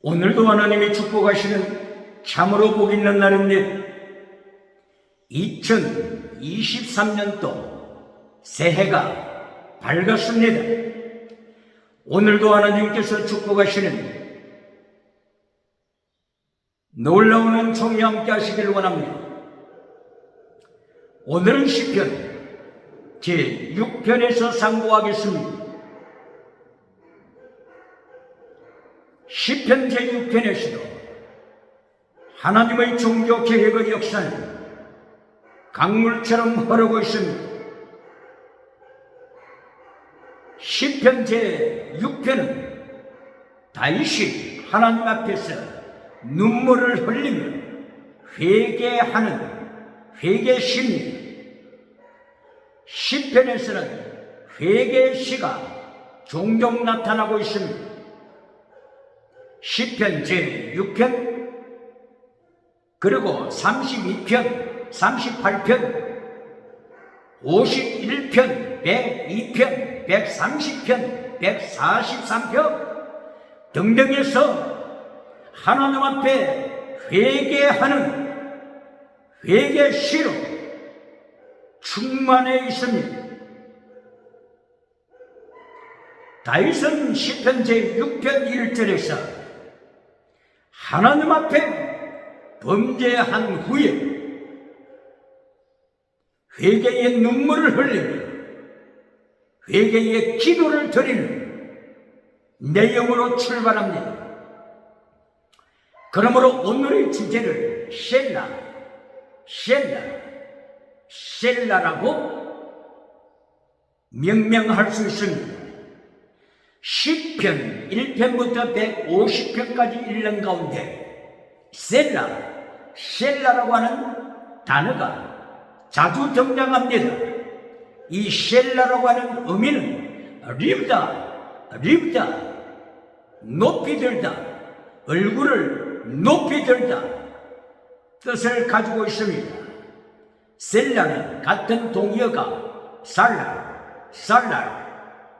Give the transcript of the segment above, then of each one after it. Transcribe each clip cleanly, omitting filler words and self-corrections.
오늘도 하나님이 축복하시는 참으로 복 있는 날입니다. 2023년도 새해가 밝았습니다. 오늘도 하나님께서 축복하시는 놀라운 은총이 함께 하시기를 원합니다. 오늘은 시편 제6편에서 상고하겠습니다. 시편 제6편에서도 하나님의 종교 계획의 역사는 강물처럼 흐르고 있습니다. 시편 제6편은 다윗이 하나님 앞에서 눈물을 흘리며 회개하는 회개시입니다. 시편에서는 회개의 시가 종종 나타나고 있습니다. 시편 제6편 그리고 32편, 38편, 51편, 102편, 130편, 143편 등등에서 하나님 앞에 회개하는 회개시로 충만해 있습니다. 다윗은 시편 제6편 1절에서 하나님 앞에 범죄한 후에 회개의 눈물을 흘리며 회개의 기도를 드리는 내용으로 출발합니다. 그러므로 오늘의 주제를 셀라라고 명명할 수 있습니다. 시편 1편부터 150편까지 읽는 가운데 셀라라고 하는 단어가 자주 등장합니다. 이 셀라라고 하는 의미는 립다, 높이 들다, 얼굴을 높이 들다 뜻을 가지고 있습니다. 셀라는 같은 동의어가 살랄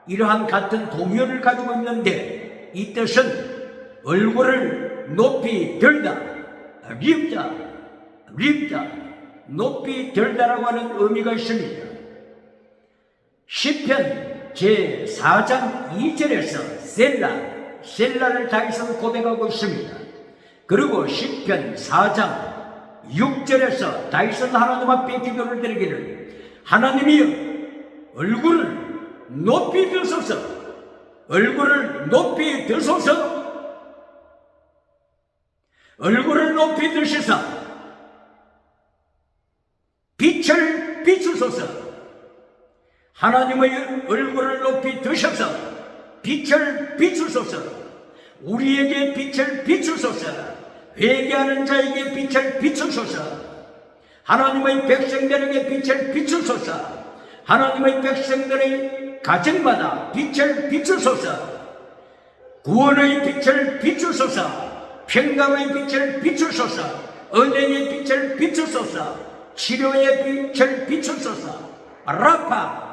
이러한 같은 동의어를 가지고 있는데 이 뜻은 얼굴을 높이 들다, 립다, 높이 들다라고 하는 의미가 있습니다. 시편 제4장 2절에서 셀라를 다윗은 고백하고 있습니다. 그리고 시편 4장 6절에서 다윗은 하나님 앞에 기도를 드리기를 하나님이여 얼굴을 높이 드소서, 얼굴을 높이 드시사 빛을 비추소서. 하나님의 얼굴을 높이 드셔서 빛을 비추소서. 우리에게 빛을 비추소서. 회개하는 자에게 빛을 비추소서. 하나님의 백성들에게 빛을 비추소서. 하나님의 백성들의 가정마다 빛을 비추소서. 구원의 빛을 비추소서. 평강의 빛을 비추소서. 은혜의 빛을 비추소서. 치료의 빛을 비추소서. 라파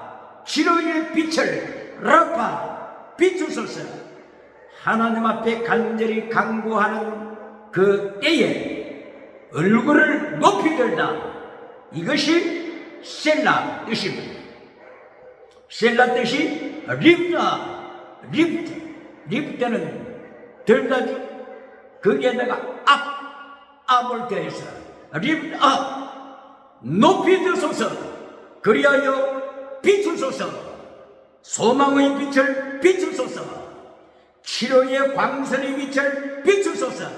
치료의 빛을 비추소서. 하나님 앞에 간절히 간구하는 그 때에 얼굴을 높이 들다. 이것이 셀라 뜻입니다. 셀라 뜻이 리프트는 들다죠. 거기에다가 앞을 더해서 높이 드소서. 그리하여 비추소서. 소망의 빛을 비추소서. 치료의 광선의 빛을 비추소서.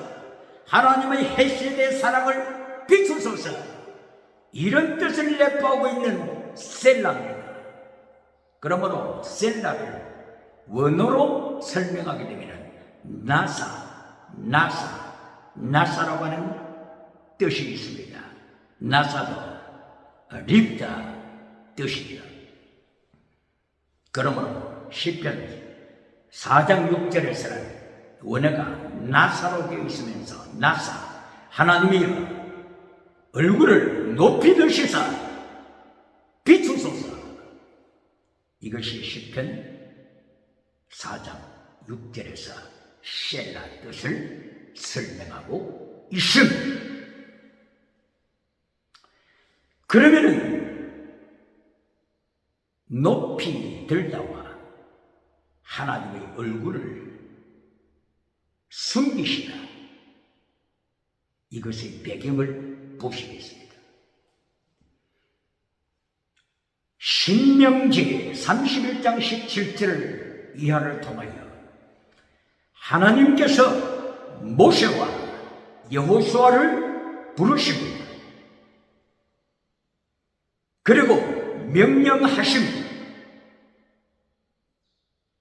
하나님의 햇빛의 사랑을 비추소서. 이런 뜻을 내포하고 있는 셀라입니다. 그러므로 셀라를 원어로 설명하게 되면 나사라고 하는 뜻이 있습니다. 나사도 립다 뜻이죠. 그러므로 시편 4장 6절에서는 원어가 나사로 되어 있으면서 하나님이 얼굴을 높이 드시사 비추소서. 이것이 시편 4장 6절에서 셀라 뜻을 설명하고 있습니다. 그러면은 높이 들다와 하나님의 얼굴을 숨기시다, 이것의 배경을 보시겠습니다. 신명기 31장 17절을 이하를 통하여 하나님께서 모세와 여호수아를 부르십니다. 그리고 명령하십니다.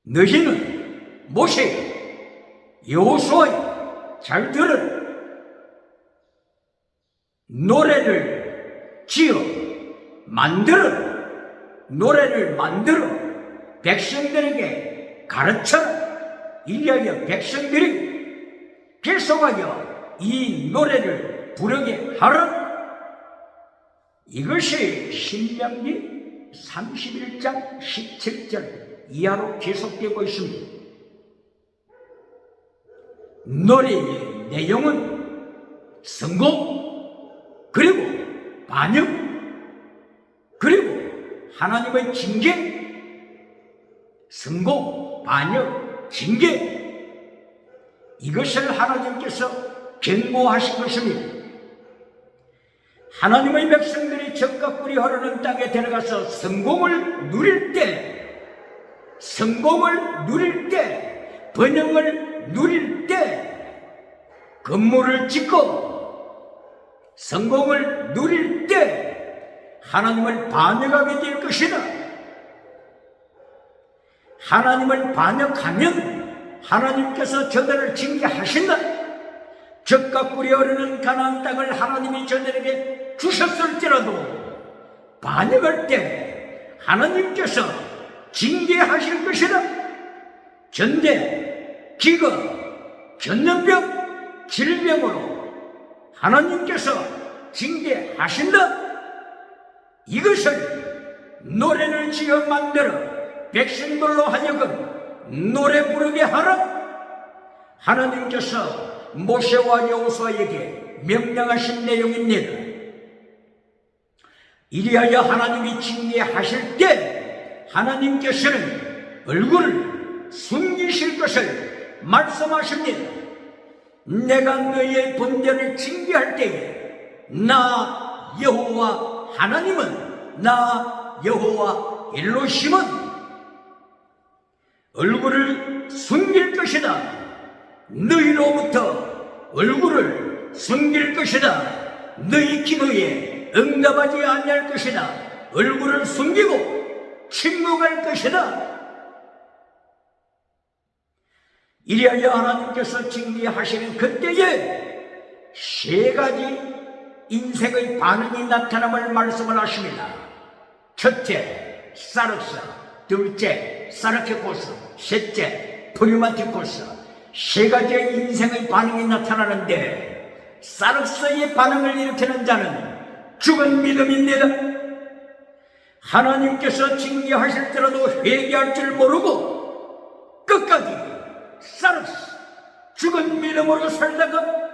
너희는 모세, 여호수아 잘 들으라. 노래를 지어 만들어, 노래를 만들어 백성들에게 가르쳐라. 이리하여 백성들이 계속하여 이 노래를 부르게 하라. 이것이 신명기 31장 17절 이하로 계속되고 있습니다. 노래의 내용은 성공, 그리고 반역, 그리고 하나님의 징계, 성공, 반역, 징계, 이것을 하나님께서 경고하신 것입니다. 하나님의 백성들이 적과 꿀이 흐르는 땅에 들어가서 성공을 누릴 때, 성공을 누릴 때, 번영을 누릴 때, 건물을 짓고 성공을 누릴 때 하나님을 반역하게 될 것이다. 하나님을 반역하면 하나님께서 저들을 징계하신다. 적과 꿀이 흐르는 가나안 땅을 하나님이 저들에게 주셨을지라도 반역할 때 하나님께서 징계하실 것이다. 전대, 기근, 전염병, 질병으로 하나님께서 징계하신다. 이것을 노래를 지어 만들어 백성들로 하여금 노래 부르게 하라. 하나님께서 모세와 여호수아에게 명령하신 내용입니다. 이리하여 하나님이 징계하실 때 하나님께서는 얼굴을 숨기실 것을 말씀하십니다. 내가 너희의 범죄를 징계할 때에 나 여호와 하나님은, 나 여호와 엘로힘은 얼굴을 숨길 것이다. 너희로부터 얼굴을 숨길 것이다. 너희 기도에 응답하지 아니할 것이다. 얼굴을 숨기고 침묵할 것이다. 이리하여 하나님께서 징계하시는 그때에 세 가지 인생의 반응이 나타남을 말씀을 하십니다. 첫째, 사르스, 둘째, 사르케코스, 셋째, 프리마티코스. 세 가지의 인생의 반응이 나타나는데 사르스의 반응을 일으키는 자는 죽은 믿음입니다. 하나님께서 징계하실 때라도 회개할 줄 모르고 끝까지 사르스, 죽은 믿음으로 살다가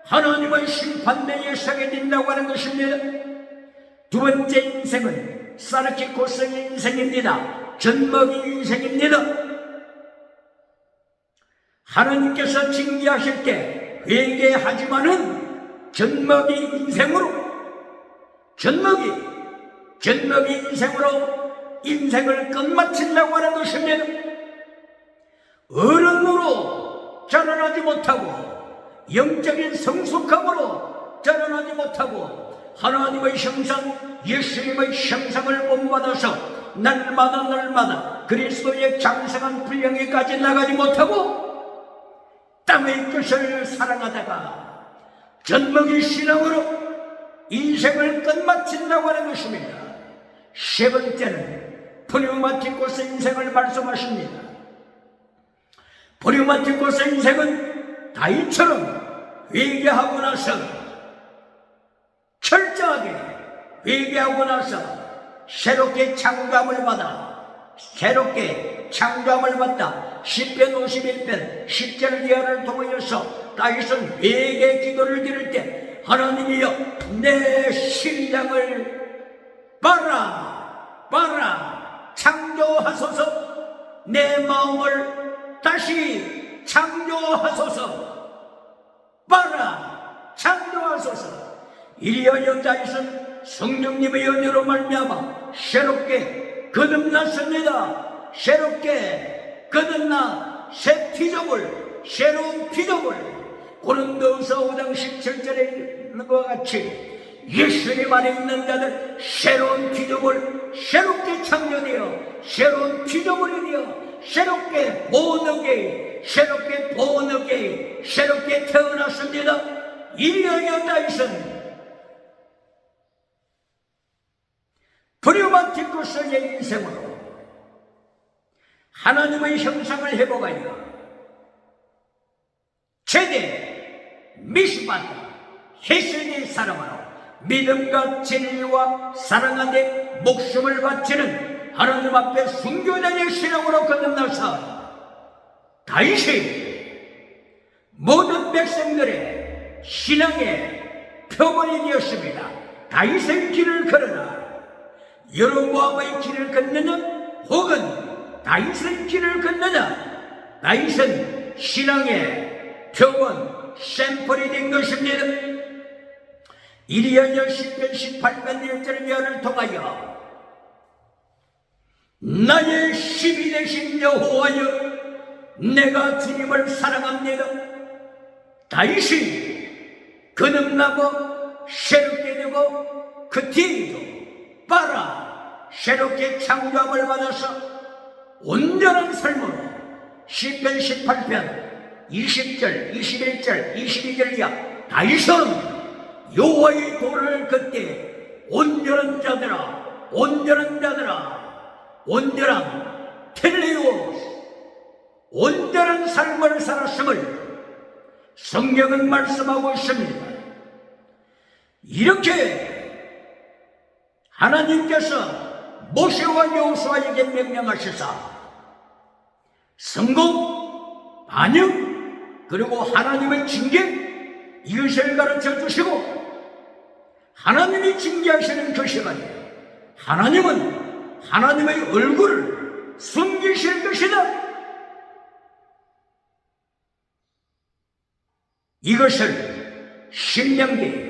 하나님의 심판대에 서게 된다고 하는 것입니다. 두 번째 인생은 사르키코스의 인생입니다. 젖먹이 인생입니다. 하나님께서 징계하실 때 회개하지만은 젖먹이 인생으로, 젖먹이 인생으로 인생을 끝마친다고 하는 것입니다. 어른으로 자라나지 못하고 영적인 성숙함으로 자라나지 못하고 하나님의 형상, 예수님의 형상을 본받아서 날마다 그리스도의 장성한 분량에까지 나가지 못하고 땅의 것을 사랑하다가 젖먹이 신앙으로 인생을 끝마친다고 하는 것입니다. 세 번째는 프리마티코스 인생을 말씀하십니다. 프리마티코스 인생은 다윗처럼 회개하고 나서, 철저하게 회개하고 나서 새롭게 창감을 받아 새롭게 창조함을 받다. 시편 51편 10절 이하를 통하여서 다윗은 회개 기도를 드릴 때 하나님이여 내 심장을 봐라 창조하소서. 내 마음을 다시 창조하소서. 봐라 창조하소서. 이리하여 다윗은 성령님의 은혜로 말미암아 새롭게 거듭났습니다. 새롭게 거듭나 새 피조물, 새로운 피조물. 고린도후서 5장 17절에 있는 것과 같이 예수님 안에 있는 자들 새로운 피조물, 새롭게 창조되어 새로운 피조물이 되어 새롭게 본어게 새롭게 태어났습니다. 이리하여 다윗은 브리오마티쿠스의 인생으로 하나님의 형상을 회복하여 제대 미스바드 헤세드의 사랑으로 믿음과 진리와 사랑 안에 목숨을 바치는 하나님 앞에 순교자의 신앙으로 거듭나서 다윗이 모든 백성들의 신앙의 표본이 되었습니다. 다윗의 길을 걸어라. 여로보암의 길을 걷느냐 혹은 다윗의 길을 걷느냐. 다윗은 신앙의 표본 샘플이 된 것입니다. 이리하여 시편 18편 1절 이하를 통하여 나의 힘이 되신 여호와여 내가 주님을 사랑합니다. 다윗이 거듭나고 새롭게 되고 그 뒤에도 봐라 새롭게 창조함을 받아서 온전한 삶으로 시편 18편 20절 21절 22절 이하 다윗은 여호와의 도를 걷되 온전한 자들아 온전한 텔레오스 온전한 삶을 살았음을 성경은 말씀하고 있습니다. 이렇게 하나님께서 모세와 여호수아에게 명령하시사 성공, 반역, 그리고 하나님의 징계 이것을 가르쳐 주시고 하나님이 징계하시는 그 시간에 하나님은 하나님의 얼굴을 숨기실 것이다. 이것을 신명기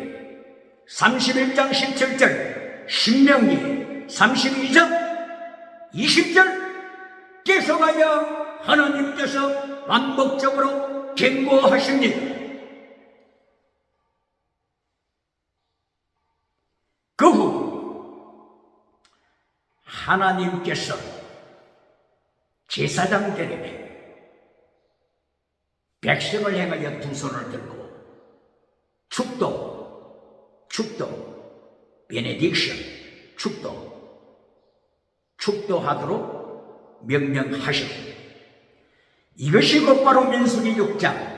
31장 17절, 신명기 32장 20절 계속하여 하나님께서 반복적으로 경고하십니다. 그 후 하나님께서 제사장들에게 백성을 향하여 두 손을 들고 축도, 베네딕션, 축도하도록 명령하셨습니다. 이것이 곧바로 민수기 6장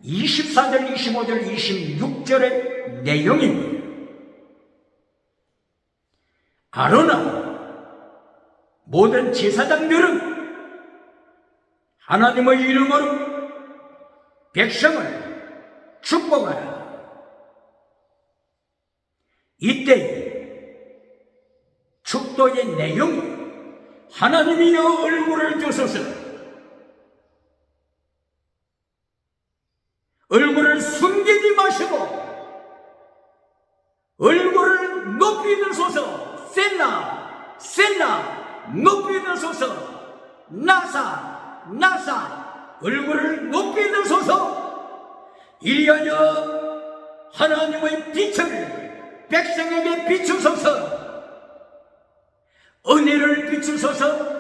24절, 25절, 26절의 내용입니다. 아론아 모든 제사장들은 하나님의 이름으로 백성을 축복하라. 이때 축도의 내용이 하나님이 얼굴을 주소서 얼굴을 숨기지 마시고 얼굴을 높이 드소서. 셀라 높이 드소서. 나사 얼굴을 높이 드소서. 이리하여 하나님의 빛을 백성에게 비추소서. 은혜를 비추소서.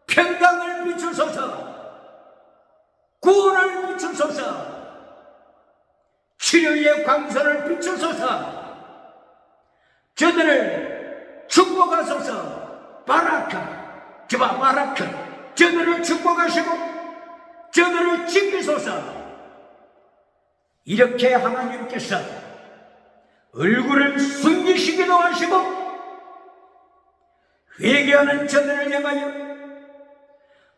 평강을 비추소서. 구원을 비추소서. 치료의 광선을 비추소서. 저들을 축복하소서. 바라카 저들을 축복하시고 저들을 지키소서. 이렇게 하나님께서 얼굴을 숨기시기도 하시고 회개하는 저들을 향하여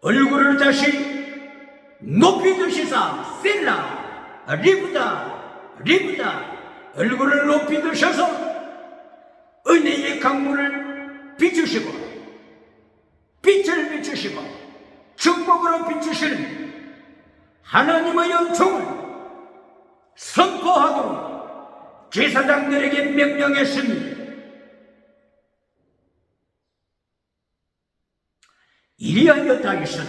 얼굴을 다시 높이 드시사 셀라 리브다 얼굴을 높이 드셔서 은혜의 강물을 비추시고 빛을 비추시고 축복으로 비추시는 하나님의 은총을 선포하도록 제사장들에게 명령했습니다. 이리하여 다윗은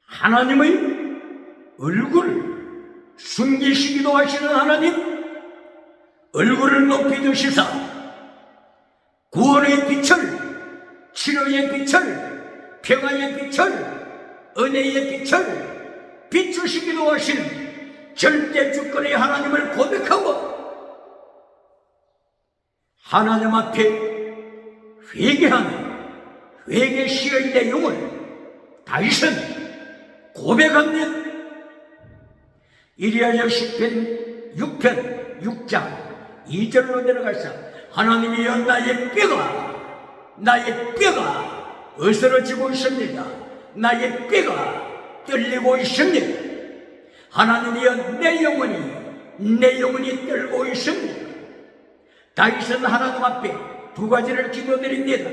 하나님의 얼굴을 숨기시기도 하시는 하나님, 얼굴을 높이 드시사 구원의 빛을, 치료의 빛을, 평화의 빛을, 은혜의 빛을 비추시기도 하시는 절대 주권의 하나님을 고백하고 하나님 앞에 회개하는 회개 시의 내용을 다윗은 고백합니다. 이리하여 시편 6편 6장 2절로 내려가서 하나님이여 나의 뼈가 어스러지고 있습니다. 나의 뼈가 떨리고 있습니다. 하나님이여 내 영혼이 떨고 있습니다. 다윗은 하나님 앞에 두 가지를 기도드립니다.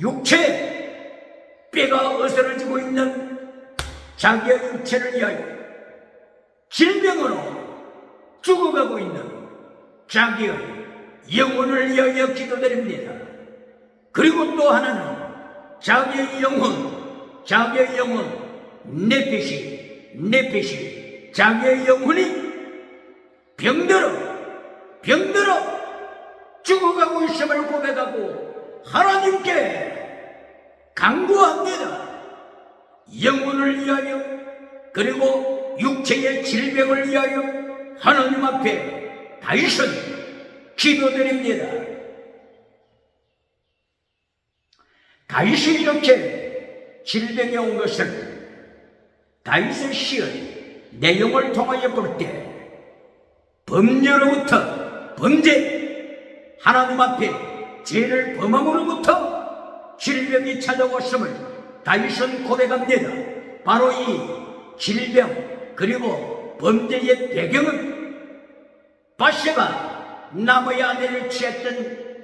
육체, 뼈가 어스러지고 있는 자기의 육체를 위하여, 질병으로 죽어가고 있는 자기의 영혼을 위하여 기도드립니다. 그리고 또 하나는 자기의 영혼, 내핏이 자기의 영혼이 병들어 죽어가고 있음을 고백하고 하나님께 간구합니다. 영혼을 위하여 그리고 육체의 질병을 위하여 하나님 앞에 다윗은 기도드립니다. 다윗이 이렇게 질병에 온 것을 다윗의 시의 내용을 통하여 볼 때 범죄로부터 하나님 앞에 죄를 범함으로부터 질병이 찾아왔음을 다윗은 고백합니다. 바로 이 질병 그리고 범죄의 배경은 밧세바 나무의 아내를 취했던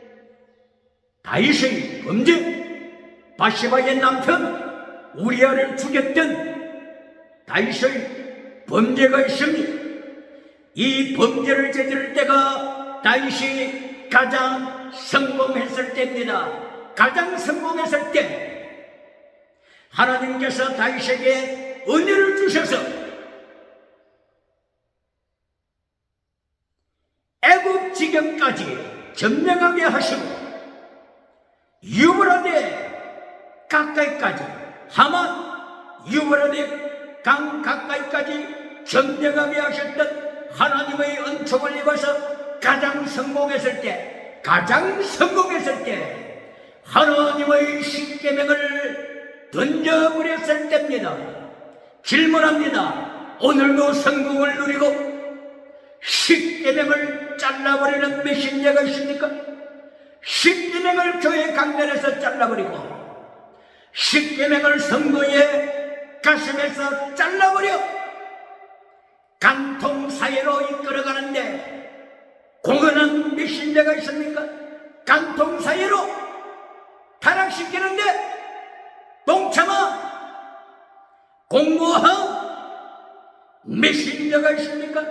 다윗의 범죄, 밧세바의 남편 우리아를 죽였던 다윗의 범죄가 있습니다. 이 범죄를 저지를 때가 다윗이 가장 성공했을 때입니다. 가장 성공했을 때 하나님께서 다윗에게 은혜를 주셔서 애굽 지경까지 점령하게 하시고 유브라데 가까이까지 하만 유브라데 강 가까이까지 점령하게 하셨던 하나님의 은총을 입어서 가장 성공했을 때 하나님의 십계명을 던져버렸을 때입니다. 질문합니다. 오늘도 성공을 누리고 십계명을 잘라버리는 메신저가 있습니까? 십계명을 교회 강단에서 잘라버리고 십계명을 성도의 가슴에서 잘라버려 간통 사이로 이끌어가는데 공헌한 메신저가 있습니까? 간통 사이로 타락시키는데 동참한 공모한 메신저가 있습니까?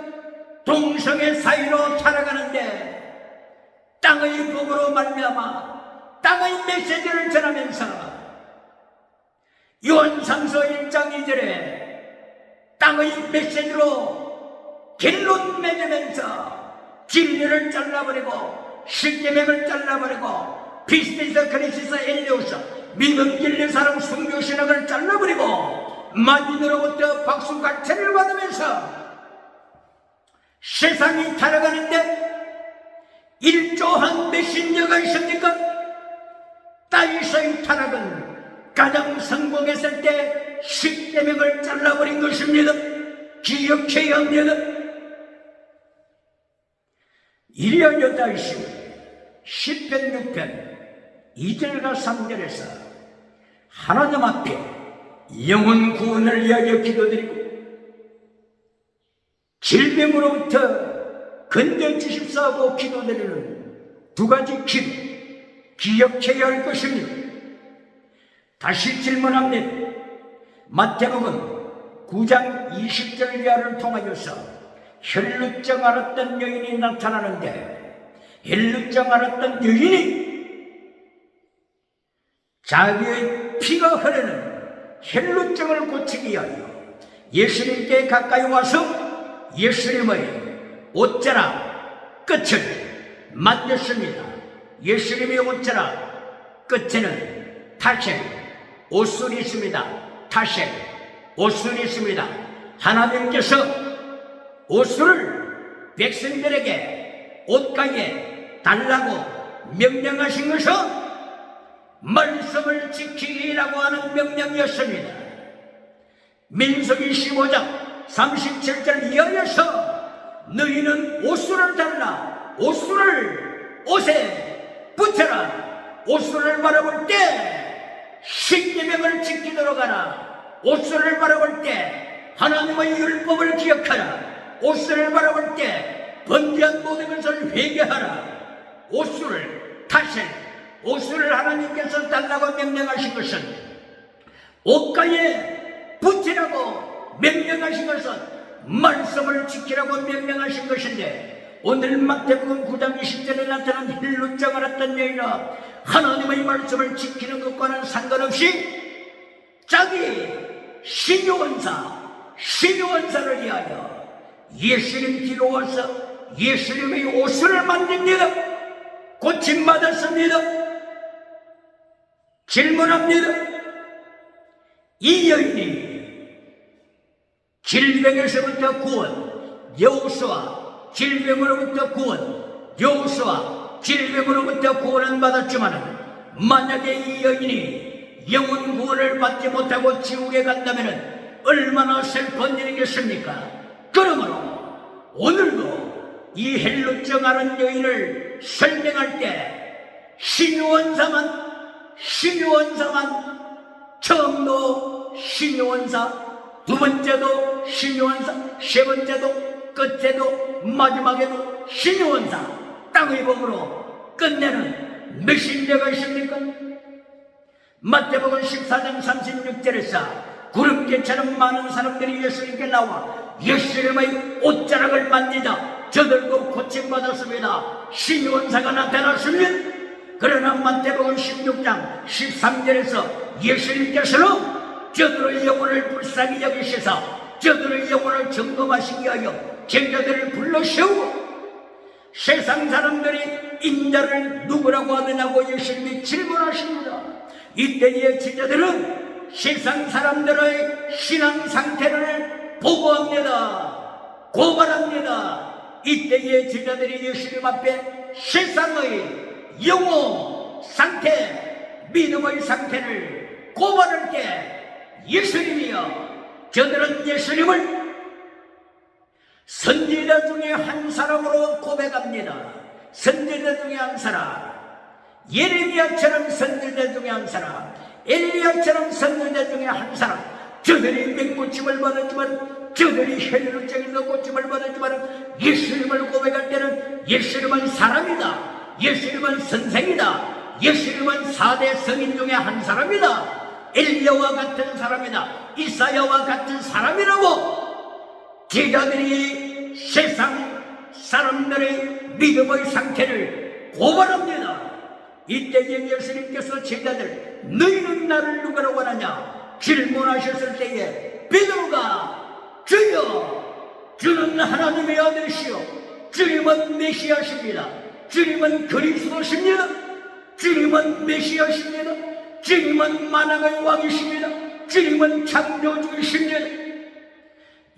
동성애 사이로 살아가는데 땅의 복으로 말미암아 땅의 메시지를 전하면서 요한상서 1장 2절에 땅의 메시지로 결론 맺으면서 진리를 잘라버리고 십계명을 잘라버리고 피스티스 크리시스 엘리오스 믿음 진리 사랑 순교 신학을 잘라버리고 만인으로부터 박수갈채를 받으면서 세상이 타락하는데 일조한 메신저가 있습니까? 다윗의 타락은 가장 성공했을 때 십계명을 잘라버린 것입니다. 기억해야 합니다. 이리하여 다윗이 시편 6편 2절과 3절에서 하나님 앞에 영혼 구원을 위하여 기도드리고 질병으로부터 건져주십사하고 기도드리는 두 가지 기도 기억해야 할 것입니다. 다시 질문합니다. 마태복음 9장 20절 이하를 통하여서 혈루증 앓았던 여인이 나타나는데, 혈루증 앓았던 여인이 자기의 피가 흐르는 혈루증을 고치기 위하여 예수님께 가까이 와서 예수님의 옷자락 끝을 만졌습니다. 예수님의 옷자락 끝에는 타실 옷술이 있습니다. 타실 옷술이 있습니다. 하나님께서 옷술을 백성들에게 옷가게 달라고 명령하신 것은 말씀을 지키라고 하는 명령이었습니다. 민수기 15장 37절 이하에서 너희는 옷술을 달라, 옷술을 옷에 붙여라, 옷술을 바라볼 때 십계명을 지키도록 하라, 옷술을 바라볼 때 하나님의 율법을 기억하라, 옷술을 바라볼 때 번제한 모든 것을 회개하라. 옷술을 다시 옷술을 하나님께서 달라고 명령하신 것은 옷가에 붙이라고 명령하신 것은 말씀을 지키라고 명령하신 것인데, 오늘 마태복음 9장 20절에 나타난 혈루증 앓았던 여인은 하나님의 말씀을 지키는 것과는 상관없이 자기 신유원사를 위하여 예수님 뒤로 와서 예수님의 옷을 만집니다. 고침받았습니다. 질문합니다. 이 여인이 질병에서부터 구원, 여호수아 질병으로부터 구원, 여호수아 질병으로부터 구원은 받았지만, 만약에 이 여인이 영혼 구원을 받지 못하고 지옥에 간다면 얼마나 슬픈 일이겠습니까? 그러므로 오늘도 이 혈루증 앓은 여인을 설명할 때 신유원사만 처음도 신유원사, 두 번째도 신유원사, 세 번째도 끝에도 마지막에도 신유원사 땅의 법으로 끝내는 메신저가 있습니까? 마태복음 14장 36절에서 구름개처럼 많은 사람들이 예수님께 나와 예수님의 옷자락을 만지자 저들도 고침받았습니다. 신유원사가 나타났으면, 그러나 마태복음 16장 13절에서 예수님께서는 저들의 영혼을 불쌍히 여기시사 저들의 영혼을 점검하시기 위하여 제자들을 불러 세우고 세상 사람들이 인자를 누구라고 하느냐고 예수님이 질문하십니다. 이때의 제자들은 세상 사람들의 신앙 상태를 보고합니다. 고발합니다. 이때의 제자들이 예수님 앞에 세상의 영혼 상태, 믿음의 상태를 고발할 때 예수님이여, 저들은 예수님을 선지자 중에 한 사람으로 고백합니다. 선지자 중에 한 사람, 예레미야처럼 선지자 중에 한 사람, 엘리야처럼 선지자 중에 한 사람. 저들이 맹고침을 받았지만, 저들이 혈루증에서 고침을 받았지만, 예수님을 고백할 때는 예수님은 사람이다, 예수님은 선생이다, 예수님은 4대 성인 중에 한 사람이다, 엘리야와 같은 사람이다, 이사야와 같은 사람이라고 제자들이 세상 사람들의 믿음의 상태를 고발합니다. 이때 예수님께서 제자들, 너희는 나를 누구라고 하느냐 질문하셨을 때에 베드로가 주여, 주는 하나님의 아들이시오, 주님은 메시아십니다, 주님은 그리스도십니다, 주님은 메시아십니다, 주님은 만왕의 왕이십니다, 주님은 창조주이십니다.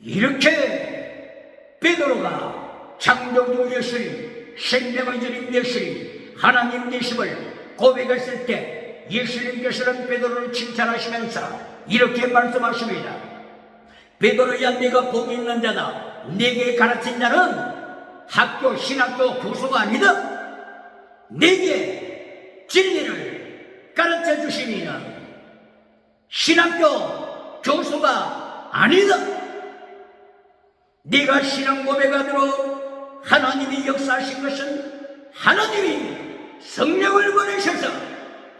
이렇게 베드로가 창조주 예수님, 생명의 주님 예수님, 하나님 되심을 고백했을 때 예수님께서는 베드로를 칭찬하시면서 이렇게 말씀하십니다. 베드로야, 네가 복이 있는 자다. 네게 가르친 자는 학교, 신학교 교수가 아니다. 네게 진리를 가르쳐 주시니는 신학교 교수가 아니다. 네가 신앙 고백하도록 하나님이 역사하신 것은 하나님이 성령을 보내셔서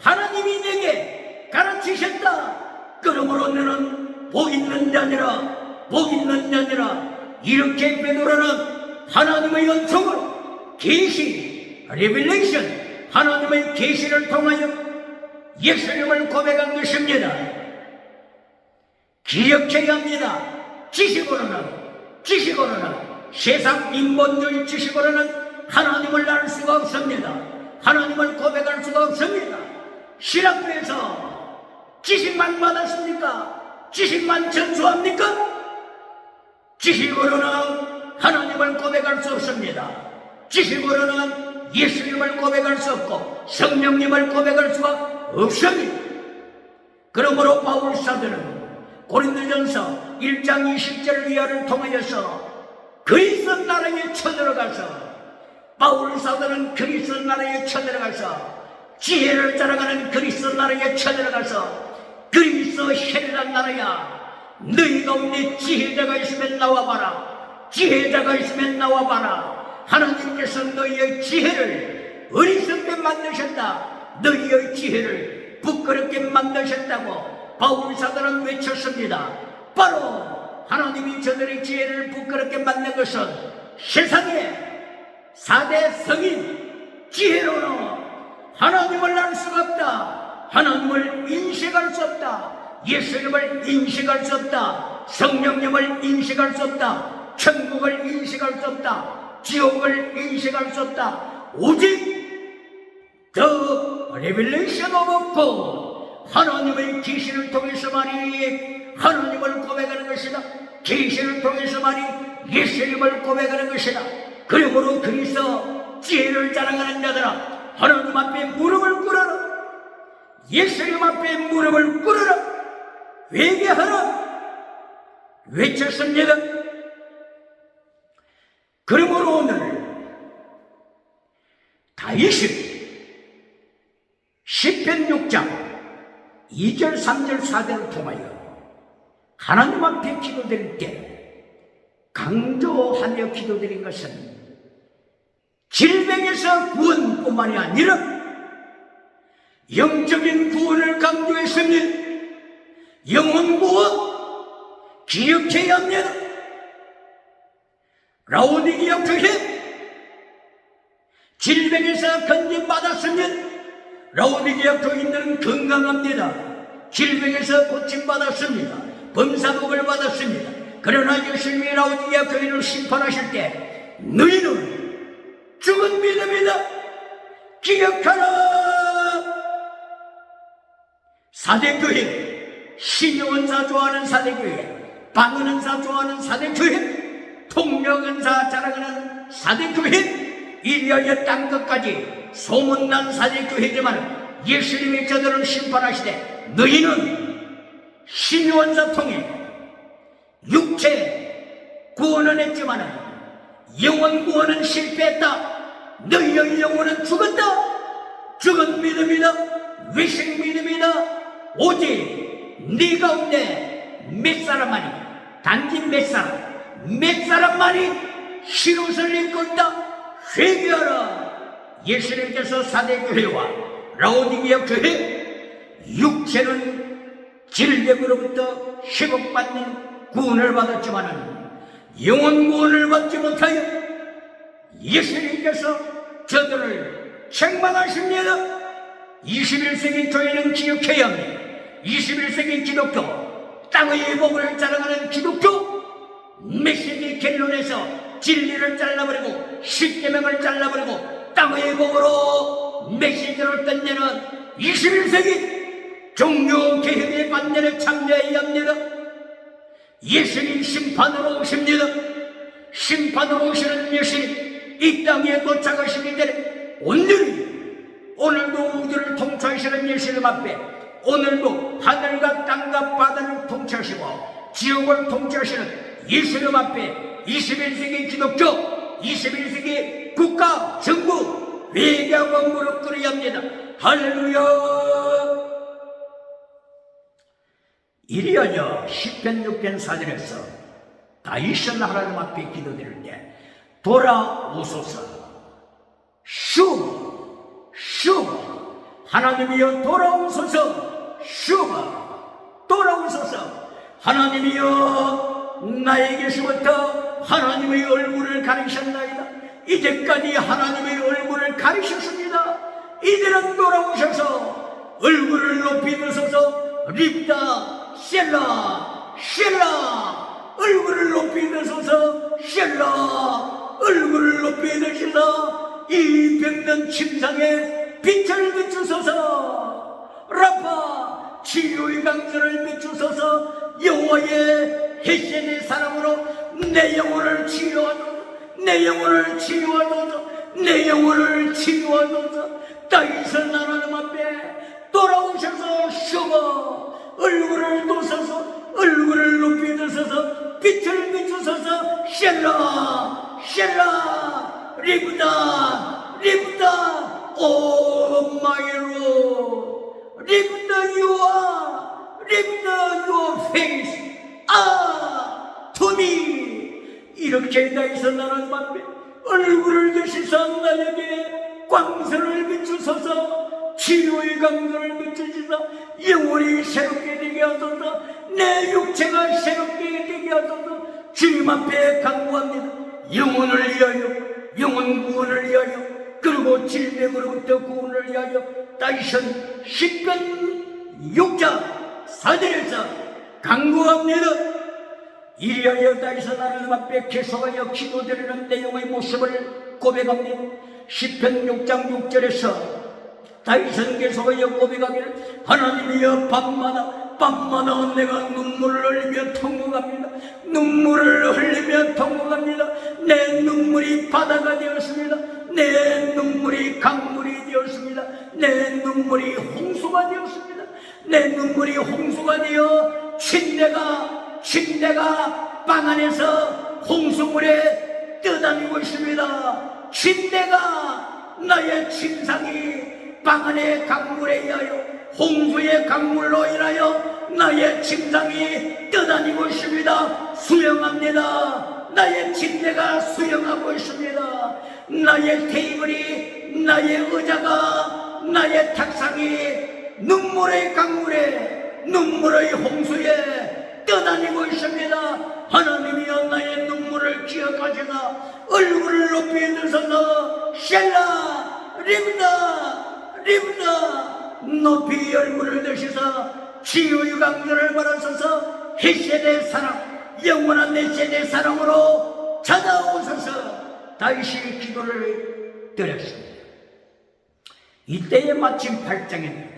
하나님이 내게 가르치셨다. 그러므로 너는 복 있는 자니라, 복 있는 자니라. 이렇게 베드로는 하나님의 은총으로 계시, 레벨레이션, 하나님의 계시를 통하여 예수님을 고백한 것입니다. 기억해야 합니다. 지식으로는 세상 인본주의 지식으로는 하나님을 알 수가 없습니다. 하나님을 고백할 수가 없습니다. 신학교에서 지식만 받았습니까? 지식만 전수합니까? 지식으로는 하나님을 고백할 수 없습니다. 지식으로는 예수님을 고백할 수 없고 성령님을 고백할 수가 없습니다. 그러므로 바울 사도는 고린도전서 1장 20절 이하를 통하여서 그리스 나라에 쳐들어가서, 바울 사도는 그리스 나라에 쳐들어가서 지혜를 자랑하는 그리스 나라에 쳐들어가서 그리스 헬라 나라야, 너희 가운데 지혜자가 있으면 나와봐라. 지혜자가 있으면 나와봐라. 하나님께서 너희의 지혜를 어리석게 만드셨다. 너희의 지혜를 부끄럽게 만드셨다고 바울 사도는 외쳤습니다. 바로 하나님이 저들의 지혜를 부끄럽게 만든 것은 세상에 4대 성인 지혜로는 하나님을 알 수가 없다. 하나님을 인식할 수 없다. 예수님을 인식할 수 없다. 성령님을 인식할 수 없다. 천국을 인식할 수 없다. 지옥을 인식할 수 없다. 오직 The Revelation of God, 하나님의 계시를 통해서만이 하나님을 고백하는 것이다. 계시를 통해서만이 예수님을 고백하는 것이다. 그러므로 그리스도 지혜를 자랑하는 자들아, 하나님 앞에 무릎을 꿇어라. 예수님 앞에 무릎을 꿇어라. 회개하라. 외쳤습니다. 그러므로 오늘 다윗이 시편 6장 2절, 3절, 4절을 통하여 하나님 앞에 기도드릴 때 강조하며 기도드린 것은 질병에서 구원뿐만이 아니라 영적인 구원을 강조했습니다. 영혼 구원 기억해야 합니다. 라오디게아 교회 질병에서 건진받았으면 라오디게아 교인들은 건강합니다. 질병에서 고침받았습니다. 범사복을 받았습니다. 그러나 예수님이 라오디게아 교인을 심판하실 때 너희는 죽은 믿음이다. 기억하라. 사대교회, 신용은사 좋아하는 사대교회, 방언은사 좋아하는 사대교회, 통명은사 자랑하는 사대교회, 이리하여 땅끝까지 소문난 사대교회지만 예수님이 저들을 심판하시되 너희는 신용은사 통해 육체 구원은 했지만 영혼 구원은 실패했다. 너희의 영혼은 죽었다. 죽은 믿음이다. 외식 믿음이다. 오직 네 가운데 몇 사람만이, 단지 몇 사람만이 흰옷을 입고 있다. 회개하라. 예수님께서 사대교회와 라오디게아 교회, 육체는 질병으로부터 회복받는 구원을 받았지만 영혼 구원을 받지 못하여 예수님께서 저들을 책망하십니다. 21세기 교회는 기억해야 합니다. 21세기 기독교, 땅의 복을 자랑하는 기독교, 메시지 결론에서 진리를 잘라버리고 십계명을 잘라버리고 땅의 복으로 메시지를 끝내는 21세기 종교개혁의 반열에 참여해야 합니다. 예수님 심판으로 오십니다. 심판으로 오시는 예수님 이 땅에 도착하시기 전에 오늘도 우주를 통치하시는 예수님 앞에, 오늘도 하늘과 땅과 바다를 통치하시고 지옥을 통치하시는 예수님 앞에 21세기 기독교, 21세기 국가, 정부, 외교하고 무릎 꿇어야 합니다. 할렐루야. 이리하여 시편 6편 4절에서 다윗은 하나님 앞에 기도드릴 때 돌아오소서, 슈바 슈바, 하나님이여 돌아오소서, 슈바 돌아오소서. 하나님이여 나에게서부터 하나님의 얼굴을 가리셨나이다. 이제까지 하나님의 얼굴을 가리셨습니다. 이제는 돌아오셔서 얼굴을 높이 드소서. 립다 셀라 셀라, 얼굴을 높이 드소서. 셀라, 얼굴을 높이 드셔서 이 병든 침상에 빛을 비추소서. 라파, 치유의 강물을 비추소서. 여호와의 헷신의 사랑으로 내 영혼을 치유하소서. 내 영혼을 치유하소서. 내 영혼을 치유하소서. 다윗은 하나님 앞에 돌아오셔서 슈바, 얼굴을 도서서, 얼굴을 높이 드셔서 빛을 비추소서. 셀라 셀라, 리브다 리브다, 오 마이 로, 리브다 유아, 리브다 유어 페이스, to me. 이렇게 다윗은 하나님 앞에 얼굴을 드시사 나에게 광선을 비추소서. 치유의 강선을 비추시사 영혼이 새롭게 되게 하소서. 내 육체가 새롭게 되게 하소서. 주님 앞에 간구합니다. 영혼을 위하여, 영혼 구원을 위하여, 그리고 질병으로부터 구원을 위하여 다윗은 시편 6장 4절에서 간구합니다. 이리하여 다윗은 하나님 앞에 계속하여 기도드리는 내용의 모습을 고백합니다. 시편 6장 6절에서 다윗은 계속하여 고백하기를, 하나님이여 밤마다 내가 눈물을 흘리며 통곡합니다. 눈물을 흘리며 통곡합니다. 내 눈물이 바다가 되었습니다. 내 눈물이 강물이 되었습니다. 내 눈물이 홍수가 되었습니다. 내 눈물이 홍수가 되어 침대가 방 안에서 홍수물에 떠다니고 있습니다. 침대가, 나의 침상이 방 안의 강물에 의하여, 홍수의 강물로 인하여 나의 침상이 떠다니고 있습니다. 수영합니다. 나의 침대가 수영하고 있습니다. 나의 테이블이, 나의 의자가, 나의 탁상이 눈물의 강물에, 눈물의 홍수에 떠다니고 있습니다. 하나님이여 나의 눈물을 기억하시사 얼굴을 높이 드셔서 셀라 리브다 높이 얼굴을 드시사 치유의 강물을 받으소서. 헷세대 사랑, 영원한 헷세대 사랑으로 찾아오소서. 다윗이 기도를 드렸습니다. 이때에 마침 6장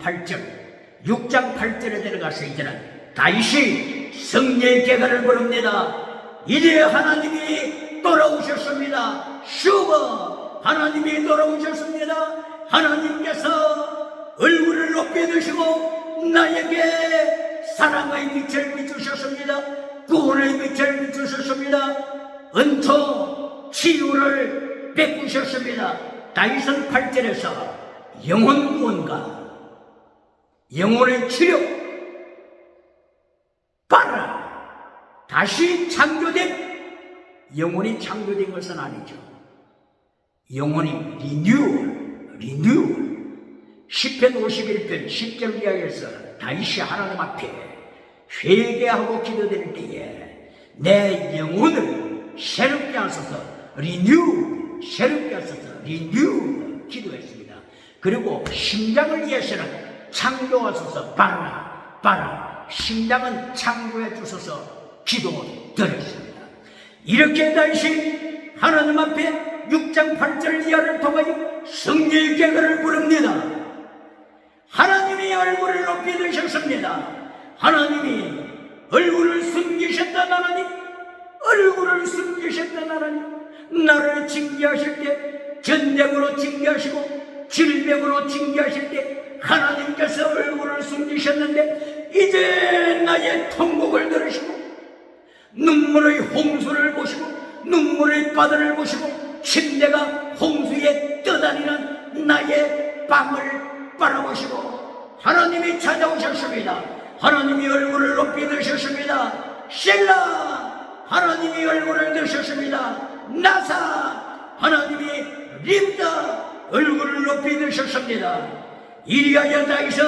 8절에 들어가서 이제는 다윗이 성례의 계가를 부릅니다. 이제 하나님이 돌아오셨습니다. 슈바, 하나님이 돌아오셨습니다. 하나님께서 얼굴을 높이 드시고 나에게 사랑의 빛을 비추셨습니다. 구원의 빛을 비추셨습니다. 은총, 치유를 베푸셨습니다. 다윗은 8절에서 영혼 구원과 영혼의 치료, 다시 창조된, 영혼이 창조된 것은 아니죠. 영혼이 리뉴얼. 시편 51편 10절 이하에서 다윗이 하나님 앞에 회개하고 기도드릴 때에 내 영혼을 새롭게 하소서, 새롭게 하소서, 기도했습니다. 그리고 심장을 위해서는 창조하소서, 바라, 심장은 창조해 주소서 기도드렸습니다. 이렇게 다윗이 하나님 앞에 6장 8절 이하를 통하여 성례의 계가를 부릅니다. 하나님이 얼굴을 높이 드셨습니다. 하나님이 얼굴을 숨기셨던 하나님, 나를 징계하실 때, 전쟁으로 징계하시고 질병으로 징계하실 때 하나님께서 얼굴을 숨기셨는데, 이제 나의 통곡을 들으시고 눈물의 홍수를 보시고 눈물의 바다를 보시고 침대가 홍수에 떠다니는 나의 방을 바라보시고 하나님이 찾아오셨습니다. 하나님이 얼굴을 높이 드셨습니다. 셀라 하나님이 얼굴을 드셨습니다. 나사 하나님이 립다 얼굴을 높이 드셨습니다. 이리하여 다윗은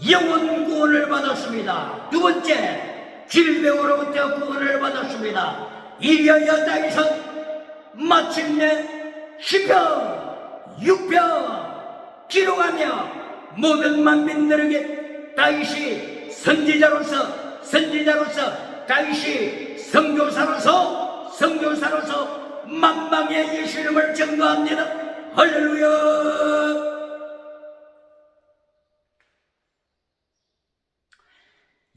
영혼 구원을 받았습니다. 두 번째, 질병으로부터 구원을 받았습니다. 이리하여 다윗은 마침내 시편 6편 기록하며 모든 만민들에게 다윗이 선지자로서 다윗이 선교사로서 만방의 예수 이름을 증거합니다. 할렐루야.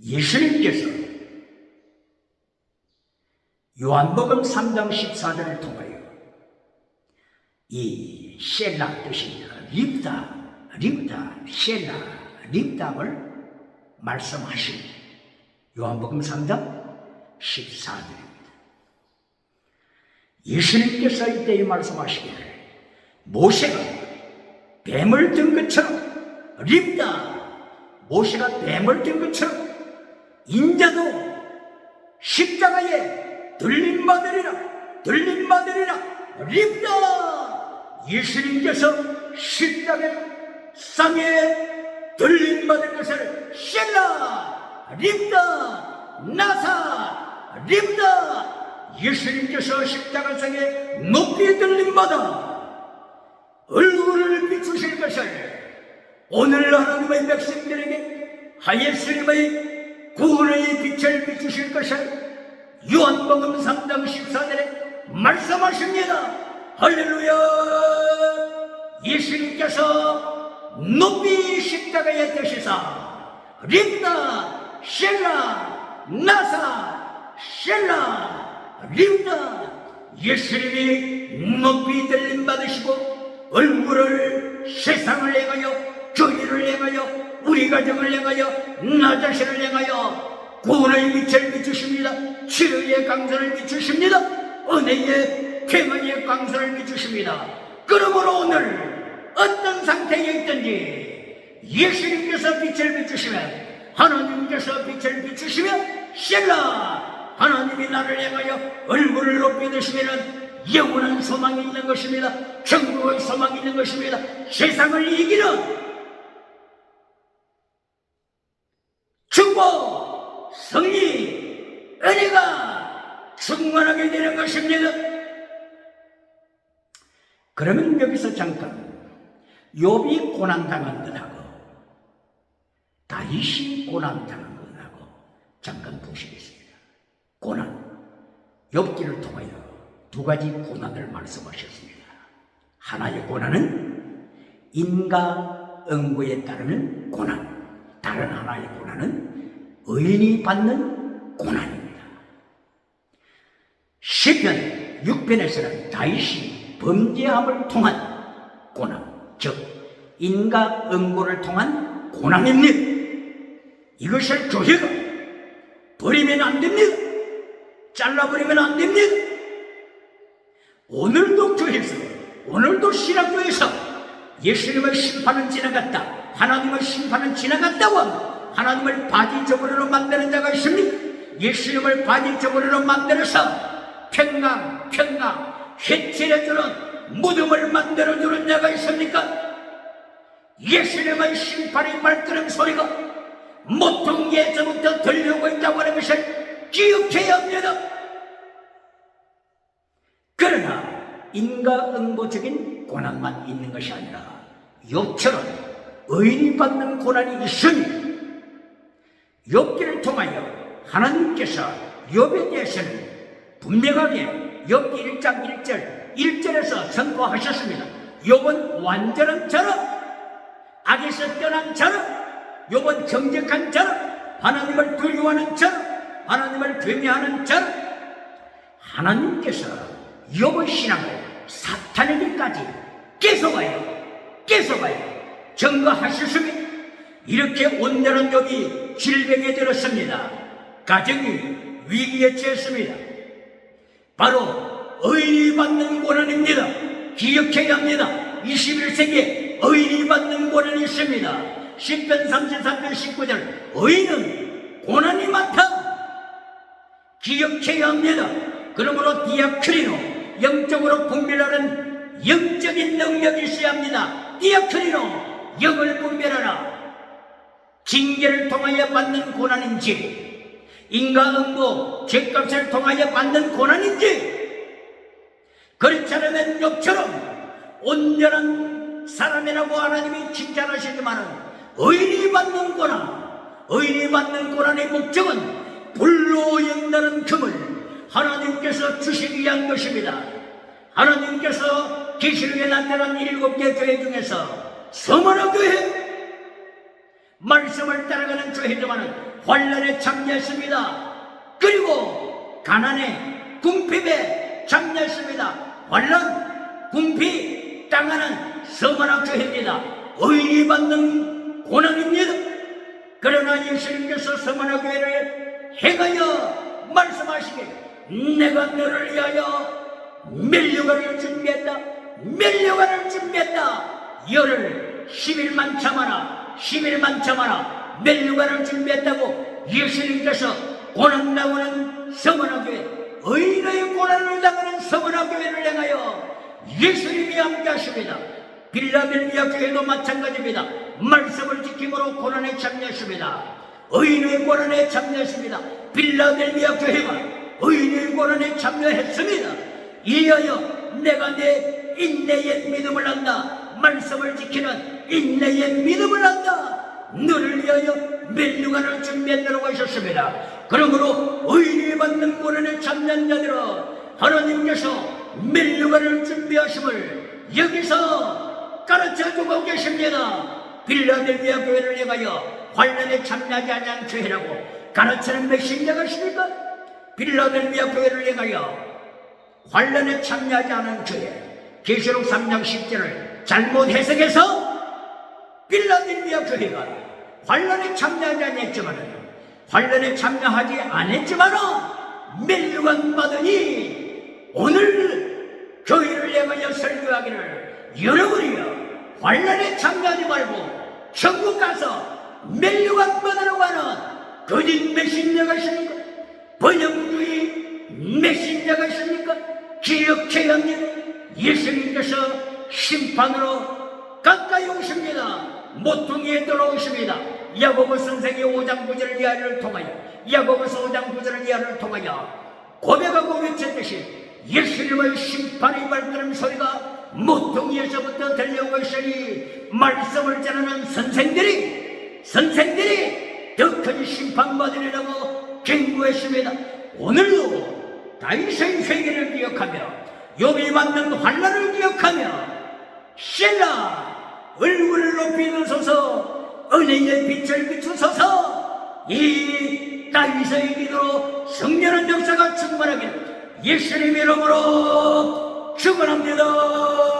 예수님께서 요한복음 3장 14절을 통하여 이 셀라 뜻이 립다, 셀라, 립다를 말씀하신 요한복음 3장 14절입니다. 예수님께서 이때에 말씀하시기를 모세가 뱀을 든 것처럼 립다, 모세가 뱀을 든 것처럼 인자도 십자가에 들림받으리라 립다. 예수님께서 십자가 상에 들림받을 것을 셀라 립다 나사 립다. 예수님께서 십자가상에 높이 들림받아 얼굴을 비추실 것을 오늘 하나님의 백성들에게 예수님의 구원의 빛을 비추실 것을 요한복음 3장 14절에 말씀하십니다. 할렐루야. 예수님께서 높이 십자가에 드시사 립다 셀라 나사 셀라 립다. 예수님이 높이 들림 받으시고 얼굴을 세상을 향하여 교회를 향하여 우리 가정을 향하여 나 자신을 향하여 구원의 빛을 비추십니다. 치료의 강선을 비추십니다. 은혜의 평안의 강선을 비추십니다. 그러므로 오늘 어떤 상태에 있든지 예수님께서 빛을 비추시면 하나님께서 빛을 비추시면 셀라 하나님이 나를 향하여 얼굴을 높이 드시면 영원한 소망이 있는 것입니다. 천국의 소망이 있는 것입니다. 세상을 이기는 축복, 승리, 은혜가 충만하게 되는 것입니다. 그러면 여기서 잠깐 욥이 고난당한 것하고 다윗이 고난당한 것하고 잠깐 보시겠습니다. 고난, 욥기를 통하여 두 가지 고난을 말씀하셨습니다. 하나의 고난은 인과응보에 따르는 고난, 다른 하나의 고난은 의인이 받는 고난입니다. 시편 6편에서는 다윗이 범죄함을 통한 고난, 즉 인과응보를 통한 고난입니다. 이것을 교회가 버리면 안 됩니다. 잘라버리면 안 됩니다. 오늘도 교회에서, 오늘도 신학교에서 예수님의 심판은 지나갔다, 하나님의 심판은 지나갔다고 합니다. 하나님을 바지 저고리로 만드는 자가 있습니까? 예수님을 바지 저고리로 만들어서 평강 해칠해주는 무덤을 만들어주는 자가 있습니까? 예수님의 심판의 말끄는 소리가 모퉁 예서부터 들려오고 있다고 하는 것을 기억해야 합니다. 그러나 인과응보적인 고난만 있는 것이 아니라 욥처럼 의인이 받는 고난이 있으니 욥기를 통하여 하나님께서 욥에 대해서는 분명하게 욥기 1장 1절에서 선포하셨습니다. 욥은 완전한 자라, 악에서 떠난 자라, 욥은 정직한 자라, 하나님을 두려워하는 자라, 하나님을 경외하는 자라. 하나님께서 욥의 신앙을 사탄에게까지 계속하여 증거하셨습니다. 이렇게 온전한 욥이 질병에 들었습니다. 가정이 위기에 처했습니다. 바로 의인이 받는 고난입니다. 기억해야 합니다. 21세기에 의인이 받는 고난이 있습니다. 시편 33편 19절 의인은 고난이 많다 기억해야 합니다. 그러므로 디아크리노 영적으로 분별하는 영적인 능력이 있어야 합니다. 디아크리노 영을 분별하라. 징계를 통하여 받는 고난인지 인과응보 죄값을 통하여 받는 고난인지 그렇지 않으면 욥처럼 온전한 사람이라고 하나님이 칭찬하시지만 의인이 받는 고난의 목적은 불로 연다는 금을 하나님께서 주시기 위한 것입니다. 하나님께서 계시록에 나타난 7개 교회 중에서 서머나 교회 말씀을 따라가는 교회지만 환난에 참여했습니다. 그리고 가난에 궁핍에 참여했습니다. 환난, 궁핍 당하는 서머나 교회입니다. 의인이 받는 고난입니다. 그러나 예수님께서 서머나 교회를 행하여 말씀하시길 내가 너를 위하여 멸류관을 준비했다. 열흘 10일만 참아라. 멸류관을 준비했다고 예수님께서 고난 나오는 서머나 교회 의인의 고난을 당하는 서머나 교회를 향하여 예수님이 함께 하십니다. 빌라델비아 교회도 마찬가지입니다. 말씀을 지킴으로 고난에 참여했습니다. 의인의 고난에 참여했습니다. 빌라델비아 교회가 의인의 고난에 참여했습니다. 이하여 내가 내 인내의 믿음을 한다. 말씀을 지키는 인내의 믿음을 한다. 너를 위하여 멸류관을 준비했다고 하셨습니다. 그러므로 의인이 받는 고난에 참여한 자들은 하나님께서 멸류관을 준비하심을 여기서 가르쳐주고 계십니다. 빌라델비아 교회를 향하여 환난에 참여하지 않은 교회라고 가르치는 메신저가 있습니까? 빌라델비아 교회를 향하여 환난에 참여하지 않은 교회 계시록 3장 10절을 잘못 해석해서 빌라델비아 교회가 환난에 참여하지 않았지만 멸류관 받으니 오늘 교회를 향하여 설교하기를 여러분이여 환난에 참여하지 말고 천국 가서 멸류관 받으라고 하는 거짓 메신저가 있습니까? 번영주의 메신저가 있습니까? 기억해야 합니다. 예수님께서 심판으로 가까이 오십니다. 모퉁이에 들어오십니다. 야고보 선생의 5장 9절을 이하를 통하여 고백하고 외쳤듯이 예수님의 심판의 발걸음 소리가 모퉁이에서부터 들려오고 있으니 말씀을 전하는 선생들이 더 큰 심판받으리라고 경고했습니다. 오늘도 다윗의 회개를 기억하며 욥이 받는 환난을 기억하며 셀라 얼굴을 높이 드소서 은혜의 빛을 비추소서 이 다윗의 기도로 성령의 역사가 충만하길 예수님 이름으로 축원합니다.